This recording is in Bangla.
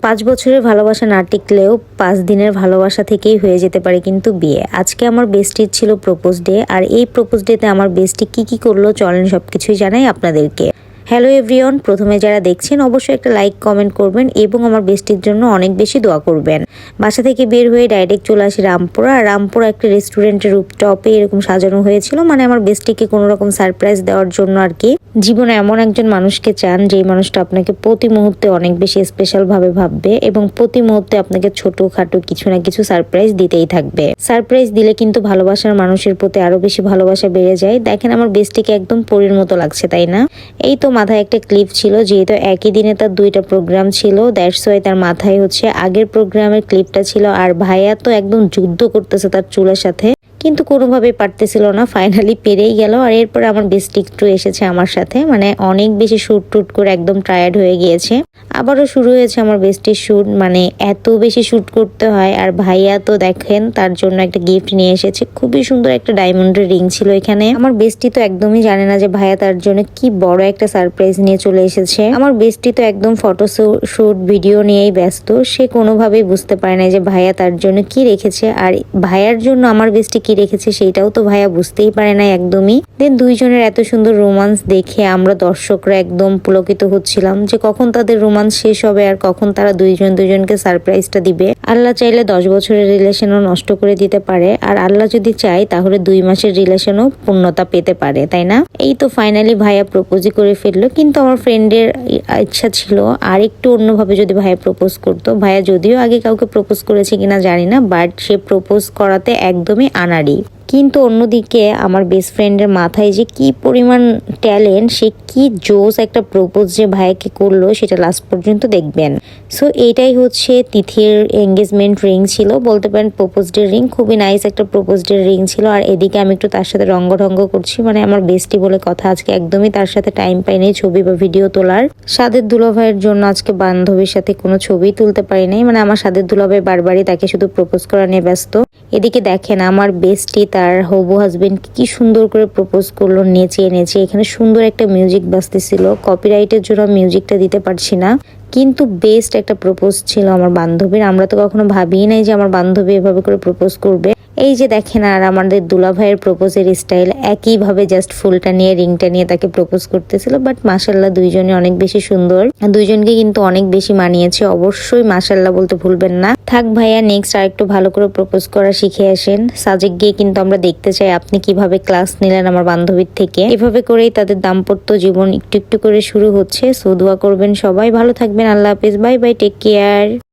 5 বছরের ভালোবাসা না টিকলেও 5 দিনের ভালোবাসা থেকেই হয়ে যেতে পারে কিন্তু বিয়ে। আজকে আমার বেস্টির ছিল প্রপোজ ডে, আর এই প্রপোজ ডেতে আমার বেস্টি কি করলো চলেন সবকিছুই জানাই আপনাদেরকে। হ্যালো এভরিওয়ান, প্রথমে যারা দেখছেন অবশ্যই একটা লাইক কমেন্ট করবেন এবং আমার বেস্টির জন্য অনেক বেশি দোয়া করবেন। বাসা থেকে বের হয়ে ডাইরেক্ট চলে আসি রামপুরা। আর রামপুরা একটা রেস্টুরেন্টের রুফটপে এরকম সাজানো হয়েছিল, মানে আমার বেস্টিকে কোনো রকম সারপ্রাইজ দেওয়ার জন্য আর কি। জীবনে এমন একজন মানুষকে চান যেই মানুষটা আপনাকে প্রতি মুহূর্তে অনেক বেশি স্পেশাল ভাবে ভাববে এবং প্রতি মুহূর্তে আপনাকে ছোটখাটো কিছু না কিছু সারপ্রাইজ দিতেই থাকবে। সারপ্রাইজ দিলে কিন্তু ভালোবাসার মানুষের প্রতি আরো বেশি ভালোবাসা বেড়ে যায়। দেখেন আমার বেস্টিকে একদম পরীর মতো লাগছে, তাই না? এই তো মাথায় একটা ক্লিপ ছিল, যেহেতু একই দিনে তার 2টা প্রোগ্রাম ছিল, দ্যাটস ওয়াই তার মাথায় হচ্ছে আগের প্রোগ্রামের ক্লিপটা ছিল। আর ভাইয়া তো একদম যুদ্ধ করতেছে তার চুলের সাথে, কিন্তু কোনোভাবেই পারতেছিল না, ফাইনালি পেরেই গেল। আর এরপর আমার বেস্টি একটু এসেছে আমার সাথে, মানে অনেক বেশি শুট টুট করে একদম টায়ার্ড হয়ে গিয়েছে। আবারও শুরু হয়েছে আমার বেস্টির শুট, মানে এত বেশি শুট করতে হয়। আর ভাইয়া তো দেখেন তার জন্য একটা গিফট নিয়ে এসেছে, খুবই সুন্দর একটা ডায়মন্ডের রিং ছিল এখানে। আমার বেস্টি তো একদমই জানে না যে ভাইয়া তার জন্য কি বড় একটা সারপ্রাইজ নিয়ে চলে এসেছে। আমার বেস্টি তো একদম ফটো শুট ভিডিও নিয়েই ব্যস্ত, সে কোনোভাবেই বুঝতে পারে না যে ভাইয়া তার জন্য কি রেখেছে। আর ভাইয়ার জন্য আমার বেস্টি কি রেখেছে সেইটাও তো ভাইয়া বুঝতেই পারে না একদমই। দেন দুইজনের এত সুন্দর রোমান্স দেখে আমরা দর্শকরা একদম পুলকিত হচ্ছিলাম যে কখন তাদের রোমান্স শেষ হবে আর কখন তারা দুইজনকে সারপ্রাইজটা দিবে। আল্লাহ চাইলে 10 বছরের রিলেশনও নষ্ট করে দিতে পারে, আর আল্লাহ যদি চায় তাহলে 2 মাসের রিলেশনও পূর্ণতা পেতে পারে, তাই না? এই তো ফাইনালি ভাইয়া প্রপোজই করে ফেললো, কিন্তু আমার ফ্রেন্ডের ইচ্ছা ছিল আর একটু অন্যভাবে যদি ভাইয়া প্রপোজ করতো। ভাইয়া যদিও আগে কাউকে প্রপোজ করেছে কিনা জানি না, বাট সে প্রপোজ করাতে একদমই আনাড়ি। কিন্তু অন্যদিকে আমার বেস্ট ফ্রেন্ডের মাথায় যে কি পরিমাণ ট্যালেন্ট, সে কি জোস একটা প্রপোজ যে ভাইয়াকে করলো সেটা লাস্ট পর্যন্ত দেখবেন। সো এইটাই হচ্ছে তিথির এঙ্গেজমেন্ট রিং ছিল, বলতে পারেন প্রপোজ ডে রিং। খুবই নাইস একটা প্রপোজ ডে রিং ছিল। আর এদিকে আমি একটু তার সাথে রঙ্গ করছি, মানে আমার বেস্টি বলে কথা, আজকে একদমই তার সাথে টাইম পাইনি ছবি বা ভিডিও তোলার। সাদের দুলাভাইয়ের জন্য আজকে বান্ধবীর সাথে কোনো ছবি তুলতে পারি নাই, মানে আমার সাদের দুলাভাই বারবারই তাকে শুধু প্রপোজ করা নিয়ে ব্যস্ত। এদিকে দেখেন আমার বেস্টি তার হবু হাজবেন্ড কি সুন্দর করে প্রপোজ করলো নেচে। এখানে সুন্দর একটা মিউজিক বাজতেছিল, কপিরাইটের জন্য মিউজিকটা দিতে পারছি না, কিন্তু বেস্ট একটা প্রপোজ ছিল আমার বান্ধবীর। আমরা তো কখনো ভাবিই নাই যে আমার বান্ধবী এভাবে করে প্রপোজ করবে। এই যে দেখেন, আর আমাদের দুলা ভাইয়ের প্রপোজের স্টাইল একইভাবে, জাস্ট ফুলটা নিয়ে রিংটা নিয়ে তাকে প্রপোজ করতেছিল। বাট মাশাল্লাহ দুইজনে অনেক বেশি সুন্দর, দুইজনকে কিন্তু অনেক বেশি মানিয়েছে। অবশ্যই মাশাল্লাহ বলতে ভুলবেন না। থাক ভাইয়া, নেক্সট আর একটু ভালো করে প্রপোজ করা শিখে আসেন। সাজেক গিয়ে কিন্তু আমরা দেখতে চাই আপনি কিভাবে ক্লাস নিলেন আমার বান্ধবীর থেকে। এভাবে করেই তাদের দাম্পত্য জীবন একটু একটু করে শুরু হচ্ছে। সো দোয়া করবেন সবাই, ভালো থাকবেন, আল্লাহ হাফেজ, বাই বাই, টেক কেয়ার।